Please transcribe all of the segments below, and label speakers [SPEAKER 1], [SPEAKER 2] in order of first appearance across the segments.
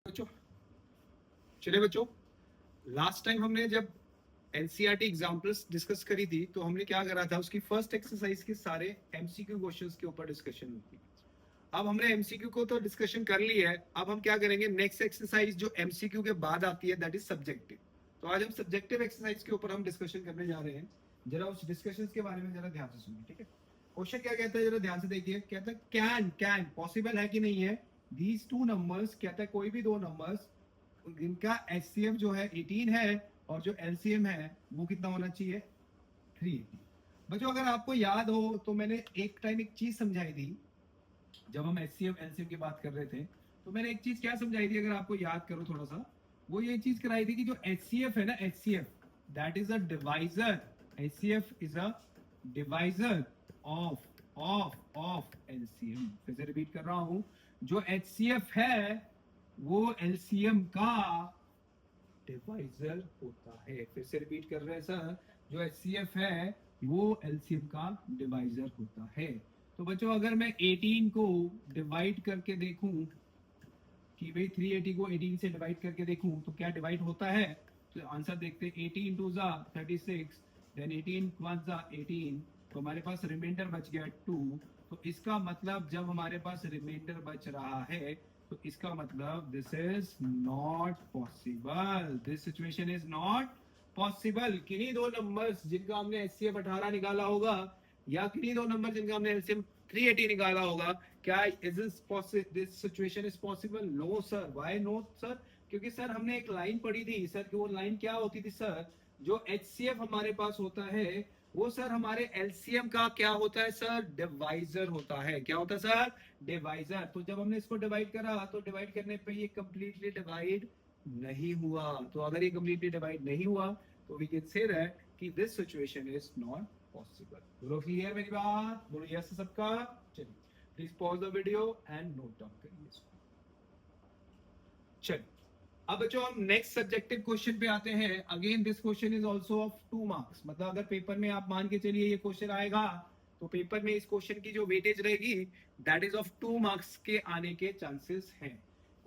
[SPEAKER 1] बच्चों चले बच्चों, लास्ट टाइम हमने जब एनसीईआरटी एग्जाम्पल्स डिस्कस करी थी तो हमने क्या करा था, उसकी फर्स्ट एक्सरसाइज के सारे एमसीक्यू क्वेश्चंस के ऊपर डिस्कशन हुई थी। अब हमने एमसीक्यू को तो डिस्कशन कर ली है, अब हम क्या करेंगे, नेक्स्ट एक्सरसाइज जो एमसीक्यू के बाद आती है दैट इज सब्जेक्टिव। तो आज हम सब्जेक्टिव एक्सरसाइज के ऊपर हम डिस्कशन करने जा रहे हैं। जरा उस डिस्कशन के बारे में जरा ध्यान से सुनिए, ठीक है। क्वेश्चन क्या कहता है, जरा ध्यान से देखिए। कहता है कैन पॉसिबल है कि नहीं है, दीज टू नंबर्स, कहता है कोई भी दो नंबर्स इनका एचसीएफ जो है 18 है और जो एलसीएम है वो कितना होना चाहिए, 380। बच्चों अगर आपको याद हो तो मैंने एक टाइम एक चीज समझाई थी जब हम एचसीएफ एलसीएम की बात कर रहे थे। तो मैंने एक चीज क्या समझाई थी, अगर आपको याद करो थोड़ा सा, वो ये चीज कराई थी कि जो एचसीएफ है ना, HCF that is a divisor, HCF is a divisor of of of LCM. फिर से रिपीट कर रहा हूं, जो एचसीएफ है वो एलसीएम का डिवाइजर होता है। फिर से रिपीट कर रहे हैं सर, जो एचसीएफ है वो एलसीएम का डिवाइजर होता है। तो बच्चों अगर मैं 18 को डिवाइड करके देखूं कि भाई 380 को 18 से डिवाइड करके देखूं तो क्या डिवाइड होता है, तो आंसर देखते हैं। 18 टू जा 36, देन 18 वन जा 18, तो हमारे पास रिमाइंडर बच गया 2। तो इसका मतलब जब हमारे पास रिमाइंडर बच रहा है तो इसका मतलब this is not possible, this situation is not possible. किन्हीं दो नंबर्स जिनका हमने एचसीएफ 18 निकाला होगा या किन्हीं दो नंबर जिनका हमने एलसीएम 380 निकाला होगा, क्या is this situation is possible? No sir. Why no sir? क्योंकि सर हमने एक लाइन पढ़ी थी सर, कि वो लाइन क्या होती थी सर, जो एचसीएफ हमारे पास होता है वो सर हमारे एलसीएम का क्या होता है सर, डिवाइजर होता है। क्या होता है सर? डिवाइजर। तो जब हमने इसको डिवाइड करा तो डिवाइड करने पे ये कंप्लीटली डिवाइड नहीं हुआ। तो अगर ये कंप्लीटली डिवाइड नहीं हुआ तो वी कैन से दैट कि this situation is not possible. बोलो क्लियर मेरी बात? बोलो यस सबका। चलिए please pause the video and note down करिए इसको। चलिए अब बच्चों हम नेक्स्ट सब्जेक्टिव क्वेश्चन पे आते हैं। Again this question is also of 2 marks. मतलब अगर पेपर में आप मान के चलिए ये क्वेश्चन आएगा तो पेपर में इस क्वेश्चन की जो वेटेज रहेगी दैट इज ऑफ 2 मार्क्स के आने के चांसेस हैं।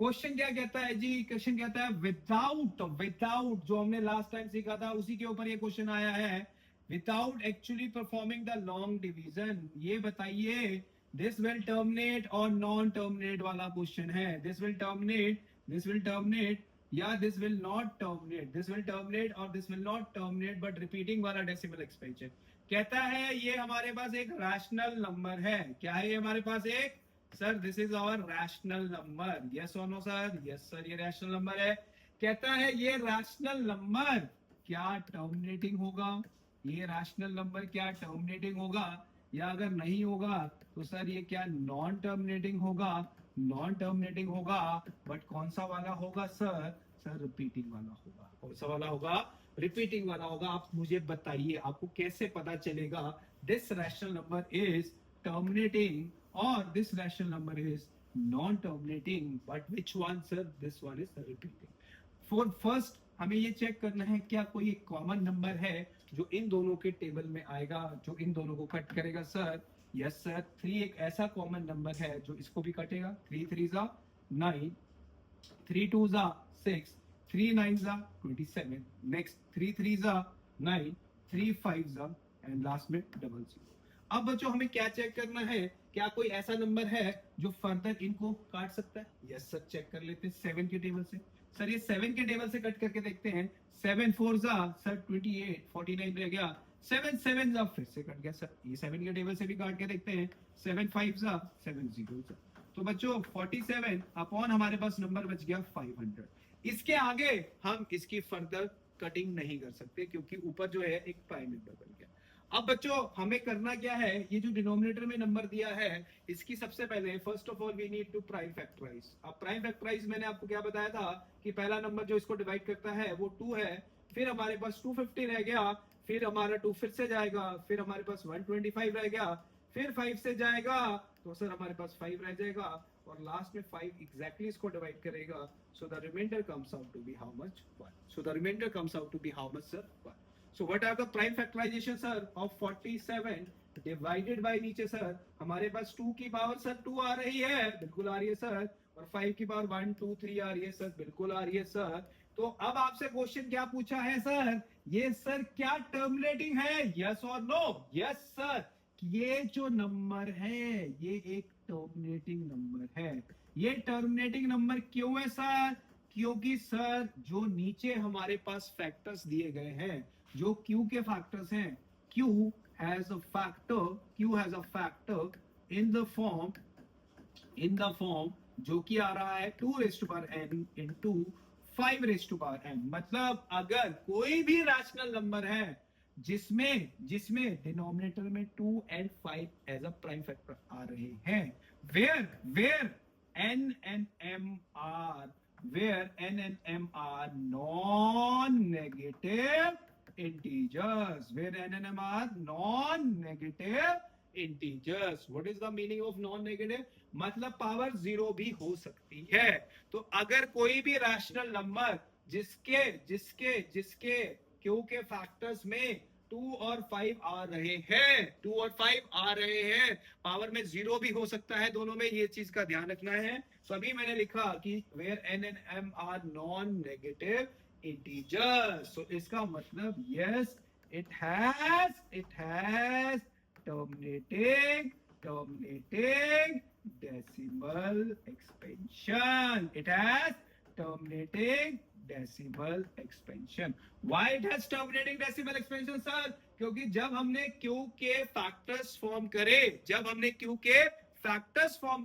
[SPEAKER 1] क्वेश्चन क्या कहता है जी? क्वेश्चन कहता है विदाउट, विदाउट जो हमने लास्ट टाइम सीखा था उसी के ऊपर ये क्वेश्चन आया है। Without actually performing the long division, ये बताइए दिस विल टर्मिनेट और नॉन टर्मिनेट वाला क्वेश्चन है। This will terminate, this will terminate या this will not terminate, this will terminate और this will not terminate but repeating वाला decimal expansion. कहता है ये हमारे पास एक रैशनल नंबर है। क्या है ये हमारे पास एक, sir this is our rational number. Yes और नो सर? यस सर, ये रैशनल नंबर है। कहता है ये रैशनल नंबर क्या टर्मिनेटिंग होगा, ये रैशनल नंबर क्या टर्मिनेटिंग होगा, या अगर नहीं होगा तो सर ये क्या नॉन टर्मिनेटिंग होगा, नॉन टर्मिनेटिंग होगा। बट कौन सा वाला होगा सर? सर रिपीटिंग वाला होगा। कौन सा वाला होगा? रिपीटिंग वाला होगा। आप मुझे बताइए आपको कैसे पता चलेगा this rational number is terminating और this rational number is non terminating, but which one sir? This one is repeating. For first हमें ये चेक करना है क्या कोई एक कॉमन नंबर है जो इन दोनों के टेबल में आएगा, जो इन दोनों को कट करेगा सर। यस सर, 3 एक ऐसा कॉमन नंबर है जो इसको भी कटेगा। 3 3 जा 9, 3 2 जा 6, 3 9 जा 27, नेक्स्ट 3 3 जा 9, 3 5 जा एंड लास्ट में 00। अब बच्चों हमें क्या चेक करना है, क्या कोई ऐसा नंबर है जो फर्दर इनको काट सकता है? यस सर, चेक कर लेते हैं 7 के टेबल से। सर ये 7 के टेबल से कट करके देखते हैं। 7 4 जा सर 28, 49 रह गया। 7 7 जा फिर से कट गया सर, ये 7 के टेबल से भी काट के देखते हैं। 7 5 जा 7 0 जा। तो बच्चों 47 अपॉन हमारे पास नंबर बच गया 500। इसके आगे हम इसकी फर्दर कटिंग नहीं कर सकते क्योंकि ऊपर जो है एक प्राइम नंबर बन गया। अब बच्चों हमें करना क्या है, ये जो डिनोमिनेटर में नंबर दिया है इसकी सबसे पहले first of all we need to prime factorize. अब प्राइम फैक्टराइज मैंने आपको क्या बताया था कि पहला नंबर जो इसको डिवाइड करता है वो 2 है, फिर हमारे पास 250 रह गया, फिर हमारा 2 फिर से जाएगा, फिर हमारे पास 125 रह गया, फिर 5 से जाएगा तो सर हमारे पास 5 रह जाएगा और लास्ट में 5 एग्जैक्टली इसको डिवाइड करेगा। So the remainder comes out to be how much? 1। So the remainder comes out to be how much sir? 1। So what are the prime factorization sir of 47 divided by नीचे sir हमारे पास 2 की power sir 2 आ रही है, बिल्कुल आ रही है sir, और 5 की पावर 1 2 3 आ रही है सर, बिल्कुल आ रही है सर। तो अब आपसे क्वेश्चन क्या पूछा है सर, ये सर क्या टर्मिनेटिंग है, यस और नो? यस सर, ये जो नंबर है ये एक टर्मिनेटिंग नंबर है। ये टर्मिनेटिंग नंबर क्यों है सर? क्योंकि सर जो नीचे हमारे पास फैक्टर्स दिए गए हैं, जो Q के फैक्टर्स हैं, Q has a factor, Q has a factor in the form जो कि आ रहा है 2 raised to power n into 5 raised to power n। मतलब अगर कोई भी रैशनल नंबर है जिसमें जिसमें डिनोमिनेटर में 2 and 5 as a prime factor आ रहे हैं, where n and m are non-negative integers, where n and m are non-negative integers। what is the meaning of non-negative? मतलब पावर 0 भी हो सकती है। तो अगर कोई भी रैशनल नंबर जिसके जिसके जिसके क्यू के फैक्टर्स में 2 और 5 आ रहे हैं, 2 और 5 आ रहे हैं, पावर में 0 भी हो सकता है दोनों में, ये चीज का ध्यान रखना है। तो अभी मैंने लिखा कि where n and m are non negative integers, तो इसका मतलब yes it has terminating decimal expansion, it has terminating decimal expansion। why it has terminating decimal expansion sir? क्योंकि जब हमने Q के फैक्टर्स फॉर्म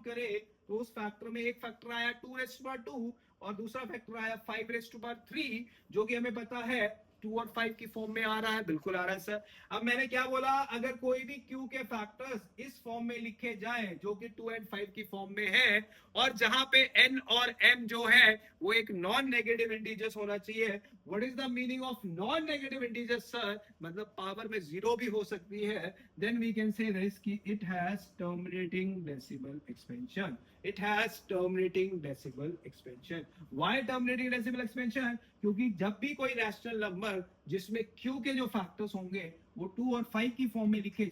[SPEAKER 1] करे, तो उस फैक्टर में एक फैक्टर आया 2 raised to power 2 और दूसरा फैक्टर आया 5 raised to power 3, जो कि हमें पता है 2 और 5 की फॉर्म में आ रहा है, बिल्कुल आ रहा है सर। अब मैंने क्या बोला, अगर कोई भी Q के फैक्टर्स इस फॉर्म में लिखे जाएं जो कि 2 and 5 की फॉर्म में है, और जहां पे n और m जो है वो एक नॉन नेगेटिव इंटीजर्स होना चाहिए। What is the meaning of non negative integers sir? मतलब पावर में 0 भी हो सकती है। Then we can say this कि it has terminating decimal expansion, it has terminating decimal expansion. Why terminating decimal expansion? क्योंकि जब भी कोई रैशनल नंबर जिसमें Q के जो फैक्टर्स होंगे वो 2 और 5 की फॉर्म में लिखे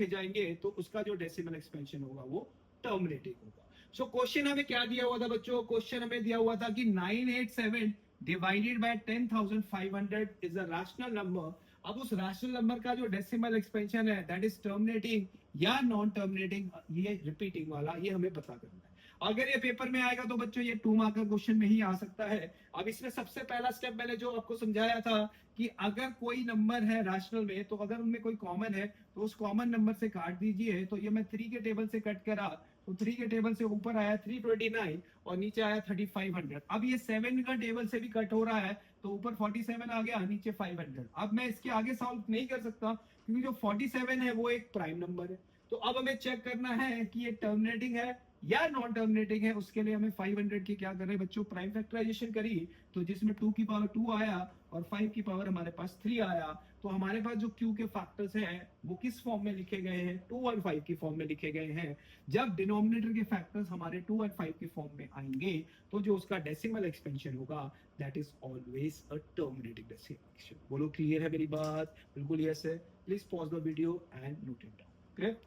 [SPEAKER 1] जाएंगे, तो उसका जो डेसिमल एक्सपेंशन होगा वो टर्मिनेटिंग होगा। सो क्वेश्चन हमें क्या दिया हुआ था बच्चों? क्वेश्चन हमें दिया हुआ था कि 987 divided by 10,500 is a rational number. अब उस रैशनल नंबर का जो डेसिमल एक्सपेंशन है दैट इज टर्मिनेटिंग या नॉन टर्मिनेटिंग, ये रिपीटिंग वाला, ये हमें पता करना है। अगर ये पेपर में आएगा तो बच्चों ये 2 मार्क का क्वेश्चन में ही आ सकता है। अब इसमें सबसे पहला स्टेप मैंने जो आपको समझाया था कि अगर कोई नंबर है रैशनल में, तो अगर उनमें कोई कॉमन है तो उस कॉमन नंबर से काट दीजिए। तो ये मैं 3 के टेबल से कट करा, तो 3 के टेबल से ऊपर आया 329 और नीचे आया 3500। अब ये 7 का टेबल से भी कट हो रहा है, तो ऊपर 47 आ गया, नीचे 500। अब मैं इसके आगे सॉल्व नहीं कर सकता क्योंकि जो 47 है वो एक प्राइम नंबर है। तो अब हमें चेक करना है कि ये टर्मिनेटिंग है या नॉन टर्मिनेटिंग है। उसके लिए हमें 500 की क्या कर रहे हैं बच्चों, प्राइम फैक्टराइजेशन करी, तो जिसमें 2 की पावर 2 आया और 5 की पावर हमारे पास 3 आया। तो हमारे पास जो Q के फैक्टर्स हैं वो किस फॉर्म में लिखे गए हैं? 2 और 5 की फॉर्म में लिखे गए हैं। जब डिनोमिनेटर के फैक्टर्स हमारे 2 और 5 की फॉर्म में आएंगे तो जो उसका डेसिमल एक्सपेंशन होगा that is always a terminating decimal expansion. बोलो क्लियर है मेरी बात? बिल्कुल यस है। Please pause the video and note it down. Clear?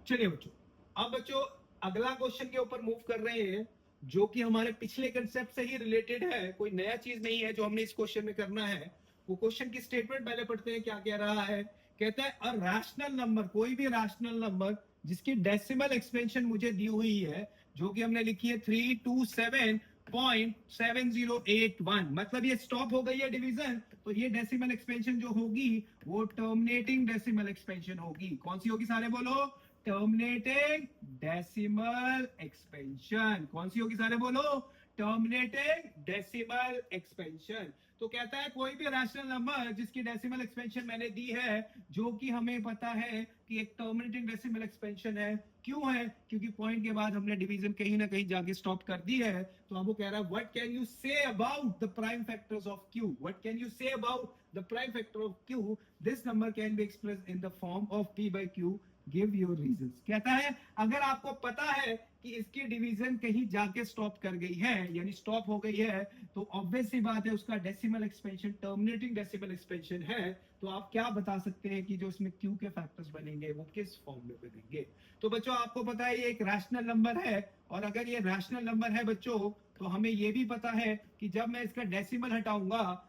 [SPEAKER 1] चलिए बच्चों, अब बच्चों अगला क्वेश्चन के ऊपर मूव कर रहे हैं जो कि हमारे पिछले कंसेप्ट से ही रिलेटेड है, कोई नया चीज नहीं है जो हमने इस क्वेश्चन में करना है। वो क्वेश्चन की स्टेटमेंट पहले पढ़ते हैं, क्या कह रहा है। कहता है अ रैशनल नंबर, कोई भी रैशनल नंबर जिसकी डेसिमल एक्सपेंशन मुझे दी हुई है जो कि हमने लिखी है 327.7081, मतलब ये स्टॉप हो गई है डिवीजन, तो ये डेसिमल एक्सपेंशन जो होगी वो टर्मिनेटिंग डेसिमल एक्सपेंशन होगी। कौन सी होगी सारे बोलो? Terminating decimal expansion. कौन सी होगी सारे बोलो? Terminating decimal expansion. तो कहता है कोई भी रैशनल नंबर जिसकी डेसिमल एक्सपेंशन मैंने दी है जो कि हमें पता है कि एक टर्मिनेटिंग डेसिमल एक्सपेंशन है। क्यों है? क्योंकि पॉइंट के बाद हमने डिवीजन कहीं ना कहीं जाके स्टॉप कर दी है। तो अब वो कह रहा है what can you say about the prime factors of Q? What can you say about the prime factor of Q? This number can be expressed in the form of P by Q give your reasons. कहता है अगर आपको पता है कि इसकी division कहीं जाके स्टॉप कर गई है, यानी स्टॉप हो गई है, तो ऑब्वियस सी बात है उसका decimal expansion terminating decimal expansion है, तो आप क्या बता सकते हैं कि जो इसमें क्यू के फैक्टर्स बनेंगे वो किस फॉर्म में बनेंगे। तो बच्चों आपको पता है ये एक रैशनल नंबर है, और अगर ये रैशनल नंबर है बच्चों तो हमें ये भी पता है कि जब मैं इसका डेसिमल हटाऊंगा,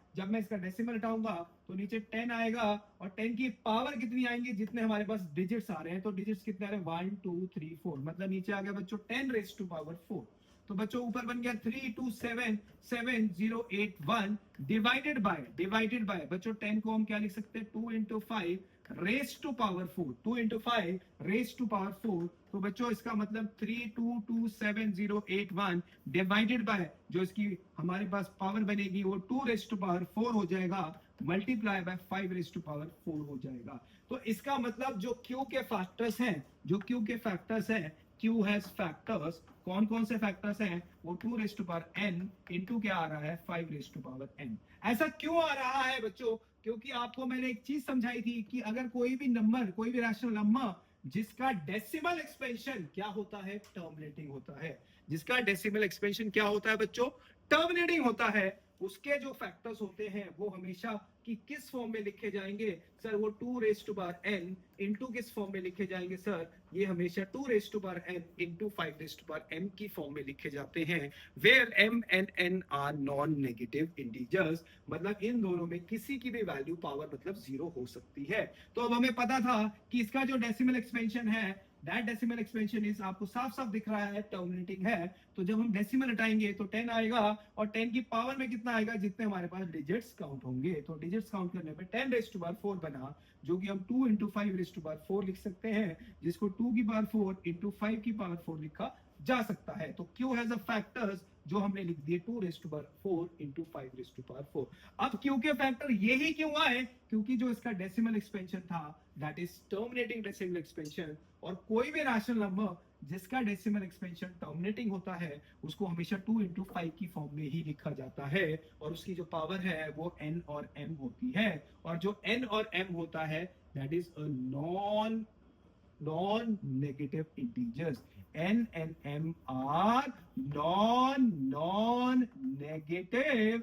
[SPEAKER 1] तो नीचे 10 आएगा, और 10 की पावर कितनी आएंगी, जितने हमारे पास डिजिट्स आ रहे हैं, तो डिजिट्स कितने आ रहे हैं 1 2 3 4, मतलब नीचे आ गया बच्चों 10 रेज़ टू पावर 4। तो बच्चों ऊपर बन गया 32777081 डिवाइडेड बाय बच्चों 10 को हम क्या लिख सकते हैं 2 into 5 raise to power 4, 2 into 5 raise to power 4। तो बच्चों इसका मतलब 32277081 डिवाइडेड बाय जो इसकी हमारे पास पावर बनेगी वो 2 रेज टू पावर 4 हो जाएगा, multiply by 5 raise to power 4 हो जाएगा। तो इसका मतलब जो Q के फैक्टर्स हैं, Q हैज फैक्टर्स, कौन कौन से फैक्टर्स हैं, वो 2 raise to power n into क्या आ रहा है 5 रेज टू पावर n। ऐसा क्यों आ रहा है बच्चों, क्योंकि आपको मैंने एक चीज समझाई थी कि अगर कोई भी रैशनल नंबर जिसका डेसिमल एक्सपेंशन क्या होता है, टर्मिनेटिंग होता है, जिसका डेसिमल एक्सपेंशन क्या होता है बच्चों, टर्मिनेटिंग होता है, उसके जो फैक्टर्स होते हैं वो हमेशा कि किस फॉर्म में लिखे जाएंगे सर, वो 2 raise to power n into किस फॉर्म में लिखे जाएंगे सर, ये हमेशा 2 raise to power n into 5 raise to power m की फॉर्म में लिखे जाते हैं, where m and n are non negative integers, मतलब इन दोनों में किसी की भी वैल्यू पावर मतलब 0 हो सकती है। तो अब हमें पता था कि इसका जो डेसिमल एक्सपेंशन है, दैट डेसिमल एक्सपेंशन इज, आपको साफ साफ दिख रहा है टर्मिनेटिंग है, तो जब हम डेसिमल हटाएंगे तो 10 आएगा, और 10 की पावर में कितना आएगा, जितने हमारे पास डिजिट्स काउंट होंगे, तो डिजिट्स काउंट करने पे 10 रेज टू पावर 4 बना, जो कि हम 2 into 5 रेज टू पावर 4 लिख सकते हैं, जिसको 2 की पावर 4 into 5 की पावर 4 लिखा जा सकता है। तो Q हैज अ फैक्टर्स जो हमने लिख दिए 2 raise to power 4 into 5 raise to power 4। अब Q के फैक्टर यही क्यों आए, क्योंकि जो इसका डेसिमल एक्सपेंशन था that is terminating decimal expansion, और कोई भी रैशनल नंबर जिसका डेसिमल एक्सपेंशन टर्मिनेटिंग होता है उसको हमेशा 2 into 5 की फॉर्म में ही लिखा जाता है, और उसकी जो पावर है वो n और m होती है, और जो n और m होता है that is a non negative integers, n and m are non negative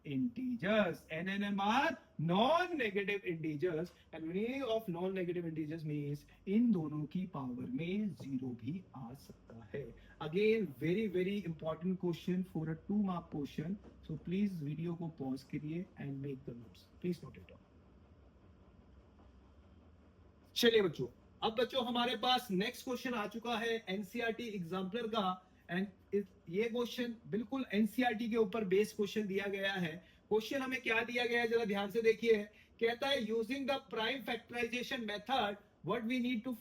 [SPEAKER 1] integers, n and m are non-negative integers, and meaning of non-negative integers means इन दोनों की पावर में 0 भी आ सकता है। Again very important question for a 2 mark question, so please video को pause करिए and make the notes, please note it down। चलिए बच्चों, अब बच्चों हमारे पास नेक्स्ट क्वेश्चन आ चुका है एनसीईआरटी एग्जाम्पलर का, एंड ये क्वेश्चन बिल्कुल एनसीईआरटी के ऊपर बेस्ड क्वेश्चन दिया गया है। क्वेश्चन हमें क्या दिया गया है जरा ध्यान से देखिए, कहता है using the prime factorization method what we need to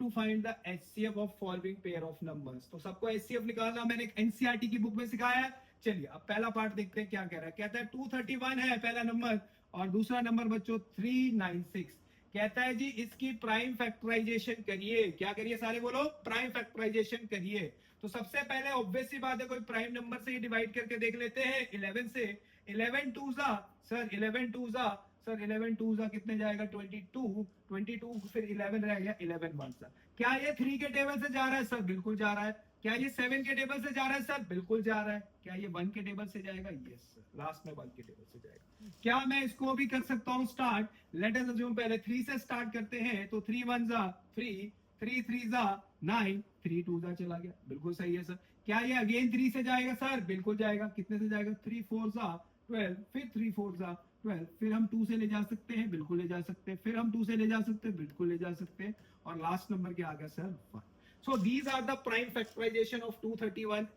[SPEAKER 1] find the HCF of following pair of numbers. तो सबको एचसीएफ निकालना मैंने एनसीईआरटी की बुक में सिखाया है। चलिए अब पहला पार्ट देखते हैं क्या कह रहा है। कहता है 231 है पहला नंबर, और दूसरा नंबर बच्चों 396। कहता है जी इसकी प्राइम फैक्टराइजेशन करिए। क्या करिए सारे बोलो, प्राइम फैक्टराइजेशन करिए। तो सबसे पहले ऑब्वियस सी बात है कोई प्राइम नंबर से ही डिवाइड करके देख लेते हैं 11 से। 11 टू जा सर 11 टू जा कितने जाएगा 22 फिर 11 रह गया 11 वन सा। क्या ये 3 के टेबल से जा रहा है सर, बिल्कुल जा रहा है। क्या ये 7 के टेबल से जा रहा है सर, बिल्कुल जा रहा है। क्या ये 1 के टेबल से जाएगा, यस सर, लास्ट में 1 के टेबल से जाएगा। क्या मैं इसको भी कर सकता हूं स्टार्ट, लेट अस अज्यूम पहले 3 से स्टार्ट करते हैं, तो 3 1 जा 3, 3 3 जा 9, 3 2 जा चला गया, बिल्कुल सही है सर। क्या ये अगेन 3 से जाएगा सर, बिल्कुल जाएगा। कितने से जाएगा 3 4 जा 12, फिर 3 4 जा 12, फिर हम 2 से ले जा सकते हैं, बिल्कुल ले जा सकते हैं, फिर हम 2 से ले जा सकते हैं, बिल्कुल ले जा सकते हैं, और लास्ट नंबर क्या आ गया sir 1। So these are the prime factorization of 231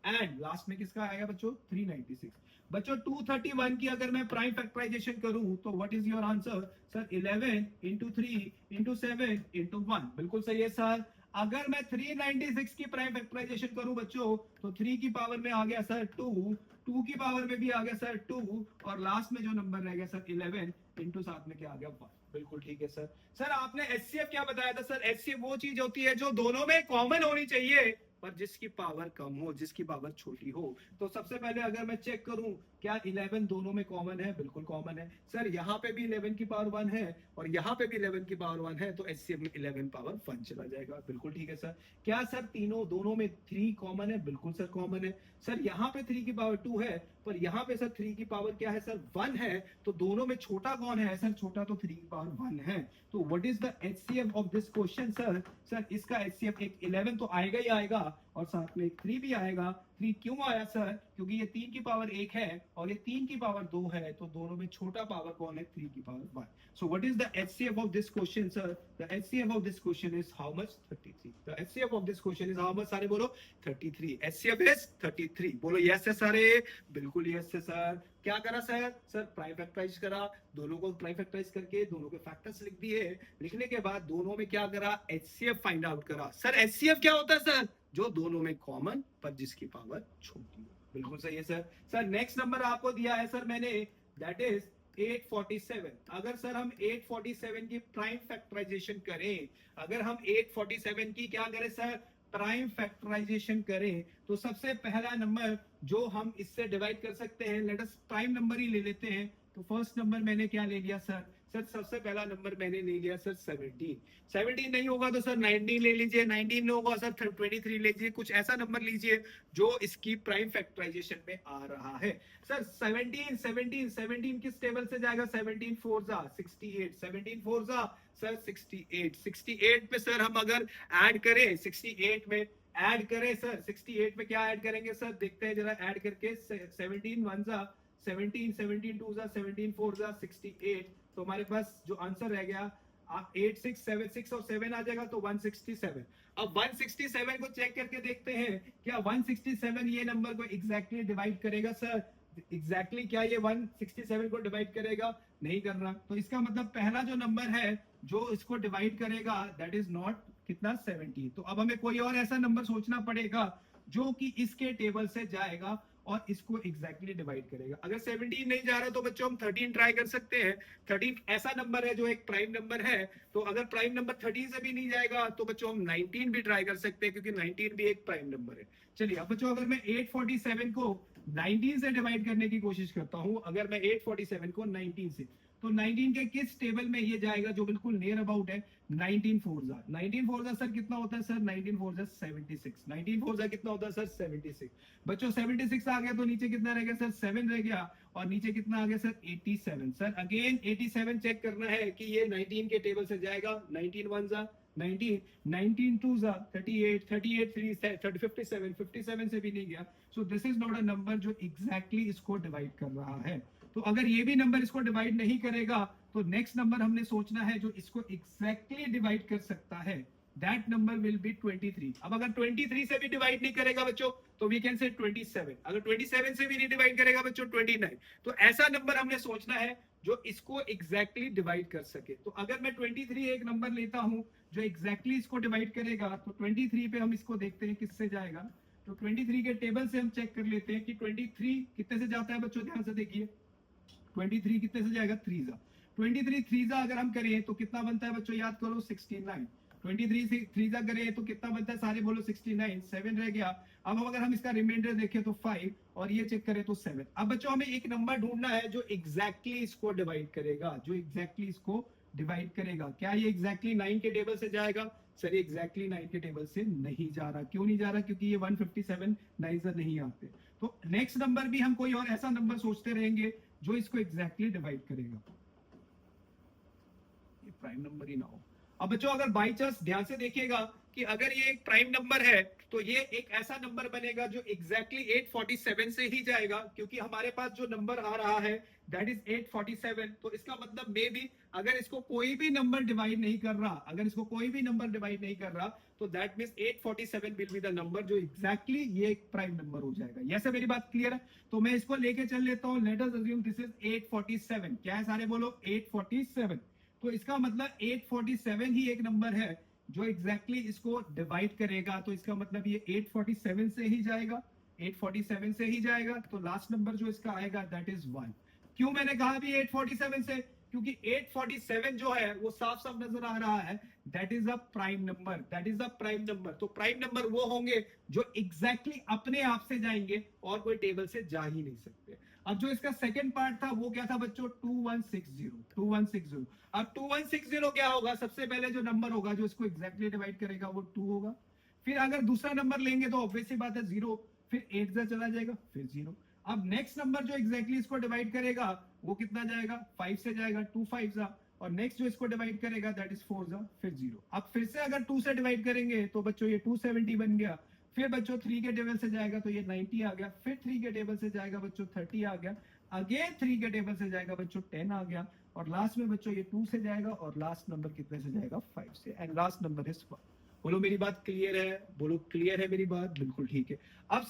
[SPEAKER 1] and last में किसका आएगा बच्चों 396। बच्चों 231 की अगर मैं प्राइम फैक्टराइजेशन करूं तो what is your answer sir 11 into 3 into 7 into 1, बिल्कुल सही है सर। अगर मैं 396 की प्राइम फैक्टराइजेशन करूं बच्चों तो 3 की पावर में आ गया सर 2 की पावर में भी आ गया सर 2, और लास्ट में जो नंबर रह गया सर 11 इंटू साथ में क्या आ गया 1, बिल्कुल ठीक है सर। सर आपने एचसीएफ क्या बताया था सर, एचसीएफ वो चीज होती है जो दोनों में कॉमन होनी चाहिए पर जिसकी पावर कम हो, जिसकी पावर छोटी हो। तो सबसे पहले अगर मैं चेक करूं क्या 11 दोनों में कॉमन है, बिल्कुल कॉमन है सर। यहाँ पे भी 11 की पावर 1 है और यहाँ पे भी 11 की पावर 1 है, तो एचसीएफ में 11 पावर 1 चला जाएगा, बिल्कुल ठीक है सर। क्या सर तीनों दोनों में 3 कॉमन है, बिल्कुल सर कॉमन है सर। यहाँ पे 3 की पावर 2 है पर यहाँ पे सर 3 की पावर क्या है सर 1 है, तो दोनों में छोटा कौन है सर, छोटा तो 3 की पावर 1 है। तो what is the HCF of this question sir, sir इसका एचसीएफ एक 11 तो आएगा ही आएगा और साथ में एक 3 भी आएगा। 3 क्यों आया सर, क्योंकि ये 3 की पावर 1 है और ये 3 की पावर 2 है, तो दोनों में छोटा पावर कौन है, 3 की power 1। So what is the HCF of this question sir? The HCF of this question is how much? 33. The HCF of this question is how much? सारे बोलो 33. HCF is 33. बोलो yes है सारे, बिल्कुल yes है सर। क्या करा sir, sir prime factorise करा, दोनों को प्राइम फैक्टराइज करके दोनों के फैक्टर्स लिख दिए। लिखने के बाद दोनों में क्या करा, HCF फाइंड आउट करा। सर HCF क्या होता है सर, जो दोनों में कॉमन पर जिसकी पावर छोटी हो, बिल्कुल सही है सर। सर नेक्स्ट नंबर आपको दिया है सर मैंने, दैट इज 847। अगर सर हम 847 की प्राइम फैक्टराइजेशन करें, अगर हम 847 की क्या करें सर, प्राइम फैक्टराइजेशन करें, तो सबसे पहला नंबर जो हम इससे डिवाइड कर सकते हैं, लेट अस प्राइम नंबर ही ले लेते हैं। तो फर्स्ट नंबर मैंने क्या ले लिया सर, सर सबसे पहला नंबर मैंने ले लिया सर 17। 17 नहीं होगा तो सर 19 ले लीजिए, 19 नहीं होगा सर 23 ले लीजिए, कुछ ऐसा नंबर लीजिए जो इसकी प्राइम फैक्टराइजेशन में आ रहा है। सर 17 17 17 किस टेबल से जाएगा, 17 4 जा 68, 17 4 जा सर 68, 68 पे सर हम अगर ऐड करें, 68 में ऐड करें सर, 68 में क्या ऐड करेंगे सर, देखते हैं जरा ऐड करके। 17 1 जा 17, 17 2 जा 17 4 जा 68, तो हमारे पास जो आंसर रह गया 8 6 7 6 और 7 आ जाएगा, तो 167। अब 167 को चेक करके देखते हैं क्या 167 ये नंबर को एग्जैक्टली डिवाइड करेगा सर, एग्जैक्टली क्या ये 167 को डिवाइड करेगा, नहीं कर रहा। तो इसका मतलब पहला जो नंबर है जो इसको डिवाइड करेगा दैट इज नॉट कितना 17। तो अब हमें कोई और ऐसा नंबर सोचना पड़ेगा जो कि इसके टेबल से जाएगा और इसको एग्जैक्टली डिवाइड करेगा। अगर 17 नहीं जा रहा तो बच्चों हम 13 ट्राई कर सकते हैं। 13 ऐसा नंबर है जो एक प्राइम नंबर है, तो अगर प्राइम नंबर 13 से भी नहीं जाएगा तो बच्चों हम 19 भी ट्राई कर सकते हैं, क्योंकि 19 भी एक प्राइम नंबर है। चलिए अब बच्चों अगर मैं 847 को 19 से डिवाइड करने की कोशिश करता हूं, अगर मैं 847 को 19 से, तो 19 के किस टेबल में ये जाएगा जो बिल्कुल नियर अबाउट है, 19 4 जा। 19 4 जा सर कितना होता है सर, 19 4 जा 76। 19 4 जा कितना होता है सर 76। बच्चों 76 आ गया तो नीचे कितना रह गया सर 7 रह गया, और नीचे कितना आ गया सर 87। सर अगेन 87 चेक करना है कि ये 19 के टेबल से जाएगा। 19 1 जा 19, 19 2 जा 38, 38 3 57, 57 से भी नहीं गया। So this is not a number जो एग्जैक्टली इसको डिवाइड कर रहा है। तो अगर ये भी नंबर इसको डिवाइड नहीं करेगा तो नेक्स्ट नंबर हमने सोचना है जो इसको एग्जैक्टली डिवाइड कर सकता है, दैट नंबर विल बी 23। अब अगर 23 से भी डिवाइड नहीं करेगा बच्चों तो वी कैन से 27। अगर 27 से भी नहीं डिवाइड करेगा बच्चों 29। तो ऐसा नंबर हमने सोचना है जो इसको एग्जैक्टली डिवाइड कर सके। तो अगर मैं 23 एक नंबर लेता हूं जो एग्जैक्टली इसको डिवाइड करेगा, तो 23 पे हम इसको देखते हैं किससे जाएगा। तो 23 के टेबल से हम चेक कर लेते हैं कि 23 कितने से जाता है बच्चों, ध्यान से देखिए 23 कितने से जाएगा 3 जा। 23 3 जा अगर हम करें तो कितना बनता है बच्चों, याद करो 69। 23 से 3 जा करें तो कितना बनता है, सारे बोलो 69, 7 रह गया। अब अगर हम इसका रिमाइंडर देखें तो 5 और ये चेक करें तो 7। अब बच्चों हमें एक नंबर ढूंढना है जो एग्जैक्टली इसको डिवाइड करेगा, जो एग्जैक्टली इसको डिवाइड करेगा। क्या ये एग्जैक्टली 9 के टेबल से जाएगा, सर ये एग्जैक्टली 9 के टेबल से नहीं जा रहा। क्यों नहीं जा रहा, क्योंकि ये 157 9 से नहीं आते। तो नेक्स्ट नंबर भी हम कोई और ऐसा नंबर सोचते रहेंगे जो इसको एग्जैक्टली डिवाइड करेगा, ये प्राइम नंबर ही ना हो। अब बच्चों अगर बाई चांस ध्यान से देखिएगा कि अगर ये एक प्राइम नंबर है तो ये एक ऐसा नंबर बनेगा जो एग्जैक्टली 847 से ही जाएगा, क्योंकि हमारे पास जो नंबर आ रहा है दैट इज 847। तो इसका मतलब मे भी अगर इसको कोई भी नंबर डिवाइड नहीं कर रहा, अगर इसको कोई भी नंबर डिवाइड नहीं कर रहा, तो that means 847 will be the number जो एग्जैक्टली ये एक प्राइम नंबर हो जाएगा। यस मेरी बात क्लियर है? तो मैं इसको लेके चल लेता हूं, let us assume this is 847। क्या है सारे बोलो 847। तो इसका मतलब 847 ही एक नंबर है जो एग्जैक्टली इसको डिवाइड करेगा। तो इसका मतलब ये 847 से ही जाएगा, 847 से ही जाएगा। तो लास्ट नंबर जो इसका आएगा दैट इज 1। क्यों मैंने कहा भी 847 से, क्योंकि 847 जो है वो साफ साफ नजर आ रहा है, that is a prime number, that is a prime number. तो प्राइम नंबर वो होंगे जो एग्जैक्टली अपने आप से जाएंगे और कोई टेबल से जा ही नहीं सकते। अब जो इसका सेकंड पार्ट था वो क्या था बच्चों, 2160। अब 2160 क्या होगा, सबसे पहले जो नंबर होगा जो इसको एग्जैक्टली डिवाइड करेगा वो 2 होगा। फिर अगर दूसरा नंबर लेंगे तो ऑब्वियस सी बात है 0, फिर 8 से चला जाएगा फिर 0। अब नेक्स्ट नंबर जो एग्जैक्टली इसको डिवाइड करेगा वो कितना जाएगा, 5 से जाएगा, 2 5 जा, और नेक्स्ट जो इसको डिवाइड करेगा दैट इज 4 जा, फिर 0। अब फिर से अगर 2 से डिवाइड करेंगे तो बच्चों ये 270 बन गया। फिर बच्चों 3 के टेबल से जाएगा तो ये 90 आ गया। फिर 3 के टेबल से जाएगा बच्चों 30 आ गया। अगेन 3 के टेबल से जाएगा बच्चों 10 आ गया। और लास्ट में बच्चों ये 2 से जाएगा और लास्ट नंबर कितने से जाएगा, 5 से, एंड लास्ट नंबर इज 1। बोलो मेरी बात क्लियर है, बोलो क्लियर है मेरी बात, बिल्कुल ठीक है। अब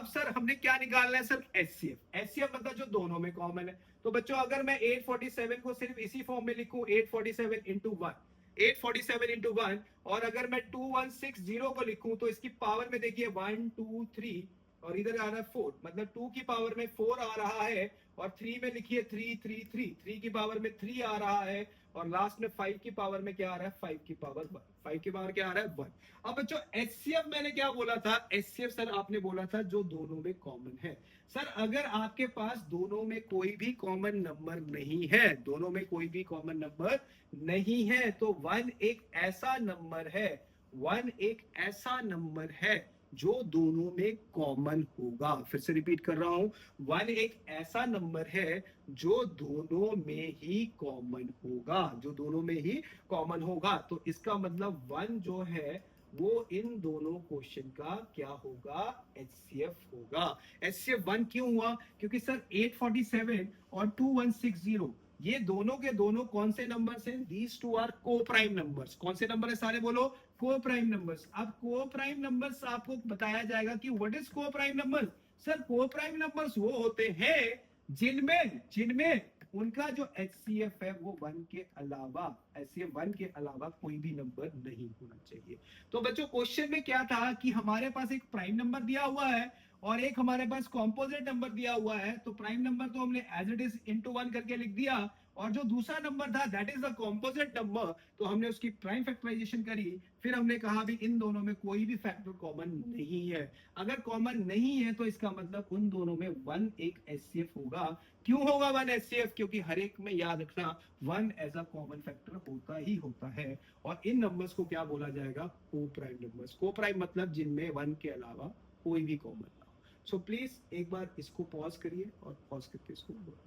[SPEAKER 1] सर हमने क्या निकालना है सर, एचसीएफ। एचसीएफ मतलब जो दोनों में कॉमन है। तो बच्चों अगर मैं 847 को सिर्फ इसी फॉर्म में लिखूं, 847 इंटू 1, 847 इंटू 1, और अगर मैं 2160 को लिखूं तो इसकी पावर में देखिए 1 2 3 और इधर आ रहा है 4, मतलब 2 की पावर में 4 आ रहा है, और 3 में लिखिए 3 3 3, 3 की पावर में 3 आ रहा है, और लास्ट में 5 की पावर में क्या आ रहा है, 5 की पावर 1, 5 की पावर क्या आ रहा है, 1। अब बच्चों एचसीएफ मैंने क्या बोला था, एचसीएफ सर आपने बोला था जो दोनों में कॉमन है। सर अगर आपके पास दोनों में कोई भी कॉमन नंबर नहीं है, दोनों में कोई भी कॉमन नंबर नहीं है, तो 1 एक ऐसा नंबर है, 1 एक ऐसा नंबर है जो दोनों में कॉमन होगा। फिर से रिपीट कर रहा हूं, 1 एक ऐसा नंबर है जो दोनों में ही कॉमन होगा, जो दोनों में ही कॉमन होगा। तो इसका मतलब 1 जो है वो इन दोनों क्वेश्चन का क्या होगा, एचसीएफ होगा। एचसीएफ 1 क्यों हुआ, क्योंकि सर 847 और 2160 ये दोनों के दोनों कौन से नंबर्स हैं, दीज टू आर को प्राइम नंबर्स। कौन से नंबर है सारे, बोलो को प्राइम नंबर्स। अब को प्राइम नंबर्स आपको बताया जाएगा कि व्हाट इज को प्राइम नंबर। सर को प्राइम नंबर्स वो होते हैं जिनमें जिनमें उनका जो एचसीएफ है वो 1 के अलावा, एचसीएफ 1 के अलावा कोई भी नंबर नहीं होना चाहिए। तो बच्चों क्वेश्चन में क्या था कि हमारे पास एक प्राइम नंबर दिया हुआ है और एक हमारे पास कॉम्पोजिट नंबर दिया हुआ है। तो प्राइम नंबर तो हमने एज इट इज इनटू 1 करके लिख दिया, और जो दूसरा नंबर था that is the composite number, तो हमने उसकी प्राइम फैक्टराइजेशन करी। फिर हमने कहा भी इन दोनों में कोई भी फैक्टर कॉमन नहीं है। अगर कॉमन नहीं है तो इसका मतलब उन दोनों में 1 एक एचसीएफ होगा। क्यों होगा 1 एचसीएफ, क्योंकि हर एक में याद रखना 1 एज अ कॉमन फैक्टर होता ही होता है। और इन नंबर्स को क्या बोला जाएगा, को प्राइम नंबर्स। को प्राइम मतलब जिनमें 1 के अलावा कोई भी कॉमन ना हो। सो प्लीज एक बार इसको पॉज करिए और पॉज करके इसको बोलो।